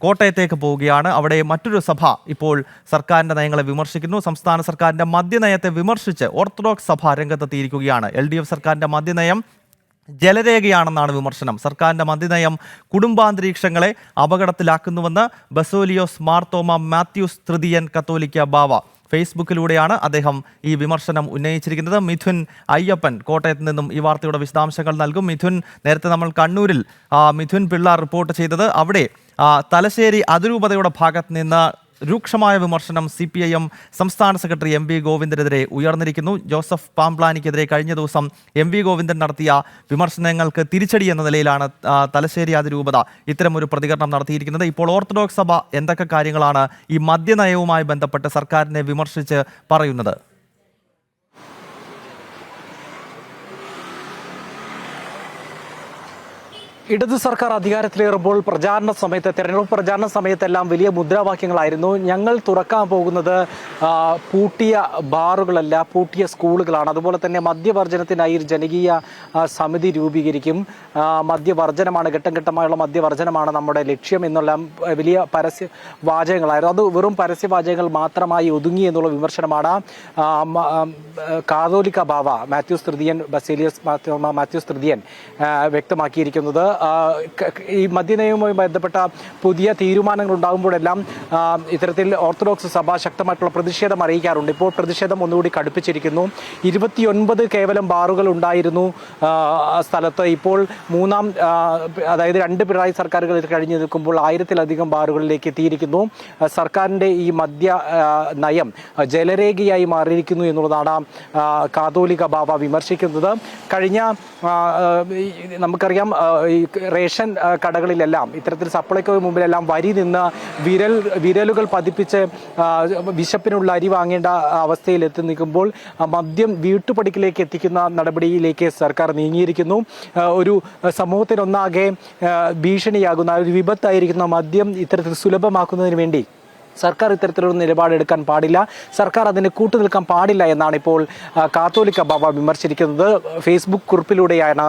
കോട്ടയത്തേക്ക് പോവുകയാണ്. അവിടെ മറ്റൊരു സഭ ഇപ്പോൾ സർക്കാരിൻ്റെ നയങ്ങളെ വിമർശിക്കുന്നു. സംസ്ഥാന സർക്കാരിൻ്റെ മദ്യനയത്തെ വിമർശിച്ച് ഓർത്തഡോക്സ് സഭ രംഗത്തെത്തിയിരിക്കുകയാണ്. LDF സർക്കാരിൻ്റെ മദ്യനയം ജലരേഖയാണെന്നാണ് വിമർശനം. സർക്കാരിൻ്റെ മദ്യനയം കുടുംബാന്തരീക്ഷങ്ങളെ അപകടത്തിലാക്കുന്നുവെന്ന് ബസോലിയോസ് മാർത്തോമ മാത്യൂസ് തൃതീയൻ കത്തോലിക്ക ബാവ ഫേസ്ബുക്കിലൂടെയാണ് അദ്ദേഹം ഈ വിമർശനം ഉന്നയിച്ചിരിക്കുന്നത്. മിഥുൻ അയ്യപ്പൻ കോട്ടയത്ത് നിന്നും ഈ വാർത്തയുടെ വിശദാംശങ്ങൾ നൽകും. മിഥുൻ, നേരത്തെ നമ്മൾ കണ്ണൂരിൽ മിഥുൻ പിള്ള റിപ്പോർട്ട് ചെയ്തത് അവിടെ തലശ്ശേരി അതിരൂപതയുടെ ഭാഗത്ത് നിന്ന് രൂക്ഷമായ വിമർശനം CPIM സംസ്ഥാന സെക്രട്ടറി MV ഗോവിന്ദനെതിരെ ഉയർന്നിരിക്കുന്നു. ജോസഫ് പാംപ്ലാനിക്കെതിരെ കഴിഞ്ഞ ദിവസം MV ഗോവിന്ദൻ നടത്തിയ വിമർശനങ്ങൾക്ക് തിരിച്ചടി എന്ന നിലയിലാണ് തലശ്ശേരി അതിരൂപത ഇത്തരമൊരു പ്രതികരണം നടത്തിയിരിക്കുന്നത്. ഇപ്പോൾ ഓർത്തഡോക്സ് സഭ എന്തൊക്കെ കാര്യങ്ങളാണ് ഈ മദ്യനയവുമായി ബന്ധപ്പെട്ട് സർക്കാരിനെ വിമർശിച്ച് പറയുന്നത്? ഇടതു സർക്കാർ അധികാരത്തിലേറുമ്പോൾ തെരഞ്ഞെടുപ്പ് പ്രചാരണ സമയത്തെല്ലാം വലിയ മുദ്രാവാക്യങ്ങളായിരുന്നു. ഞങ്ങൾ തുറക്കാൻ പോകുന്നത് പൂട്ടിയ ബാറുകളല്ല, പൂട്ടിയ സ്കൂളുകളാണ്. അതുപോലെ തന്നെ മദ്യവർജനത്തിനായി ഒരു ജനകീയ സമിതി രൂപീകരിക്കും. മദ്യവർജനമാണ്, ഘട്ടം ഘട്ടമായുള്ള മദ്യവർജനമാണ് നമ്മുടെ ലക്ഷ്യം എന്നുള്ള വലിയ പരസ്യ വാചകങ്ങളായിരുന്നു. അത് വെറും പരസ്യവാചകങ്ങൾ മാത്രമായി ഒതുങ്ങി എന്നുള്ള വിമർശനമാണ് കാതോലിക്ക ബാവ മാത്യൂസ് തൃതീയൻ മാത്യൂസ് തൃതീയൻ വ്യക്തമാക്കിയിരിക്കുന്നത്. ഈ മദ്യനയവുമായി ബന്ധപ്പെട്ട പുതിയ തീരുമാനങ്ങൾ ഉണ്ടാകുമ്പോഴെല്ലാം ഇത്തരത്തിൽ ഓർത്തഡോക്സ് സഭ ശക്തമായിട്ടുള്ള പ്രതിഷേധം അറിയിക്കാറുണ്ട്. ഇപ്പോൾ പ്രതിഷേധം ഒന്നുകൂടി കടുപ്പിച്ചിരിക്കുന്നു. 29 കേവലം ബാറുകൾ ഉണ്ടായിരുന്നു സ്ഥലത്ത്. ഇപ്പോൾ അതായത് 2 പിണറായി സർക്കാരുകൾ കഴിഞ്ഞു നിൽക്കുമ്പോൾ 1000-ലധികം ബാറുകളിലേക്ക് എത്തിയിരിക്കുന്നു. സർക്കാരിൻ്റെ ഈ മദ്യ നയം ജലരേഖയായി മാറിയിരിക്കുന്നു എന്നുള്ളതാണ് കാതോലിക്ക ബാവ വിമർശിക്കുന്നത്. കഴിഞ്ഞ നമുക്കറിയാം ഈ റേഷൻ കടകളിലെല്ലാം ഇത്തരത്തിൽ സപ്ലൈകോ മുമ്പിലെല്ലാം വരി നിന്ന് വിരലുകൾ പതിപ്പിച്ച് വിശപ്പിനുള്ള അരി വാങ്ങേണ്ട അവസ്ഥയിൽ എത്തി നിൽക്കുമ്പോൾ മദ്യം വീട്ടുപടിക്കിലേക്ക് എത്തിക്കുന്ന നടപടിയിലേക്ക് സർക്കാർ നീങ്ങിയിരിക്കുന്നു. ഒരു സമൂഹത്തിനൊന്നാകെ ഭീഷണിയാകുന്ന ഒരു വിപത്തായിരിക്കുന്ന മദ്യം ഇത്തരത്തിൽ സുലഭമാക്കുന്നതിന് വേണ്ടി സർക്കാർ ഇത്തരത്തിലൊരു നിലപാടെടുക്കാൻ പാടില്ല, സർക്കാർ അതിന് കൂട്ടുനിൽക്കാൻ പാടില്ല എന്നാണ് ഇപ്പോൾ കാത്തോലിക്ക ബാവ വിമർശിച്ചിരിക്കുന്നത്. ഫേസ്ബുക്ക് കുറിപ്പിലൂടെയാണ്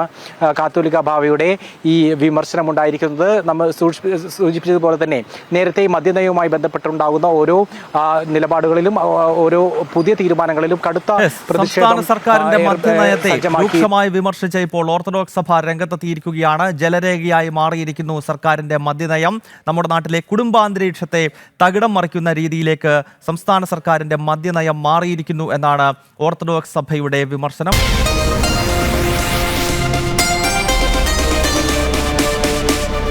കാത്തോലിക്ക ബാവയുടെ ഈ വിമർശനം ഉണ്ടായിരിക്കുന്നത്. നമ്മൾ സൂചിപ്പിച്ചതുപോലെ തന്നെ നേരത്തെ മദ്യനയവുമായി ബന്ധപ്പെട്ടുണ്ടാകുന്ന ഓരോ നിലപാടുകളിലും ഓരോ പുതിയ തീരുമാനങ്ങളിലും കടുത്ത പ്രതിഷേധം സർക്കാരിന്റെ മദ്യനയത്തെ രൂക്ഷമായി വിമർശിച്ച ഇപ്പോൾ ഓർത്തഡോക്സ് സഭ രംഗത്തെത്തിയിരിക്കുകയാണ്. ജലരേഖയായി മാറിയിരിക്കുന്നു സർക്കാരിന്റെ മദ്യനയം. നമ്മുടെ നാട്ടിലെ കുടുംബാന്തരീക്ഷത്തെ തകിടം മറിക്കുന്ന രീതിയിലേക്ക് സംസ്ഥാന സർക്കാരിന്റെ മദ്യനയം മാറിയിരിക്കുന്നു എന്നാണ് ഓർത്തഡോക്സ് സഭയുടെ വിമർശനം.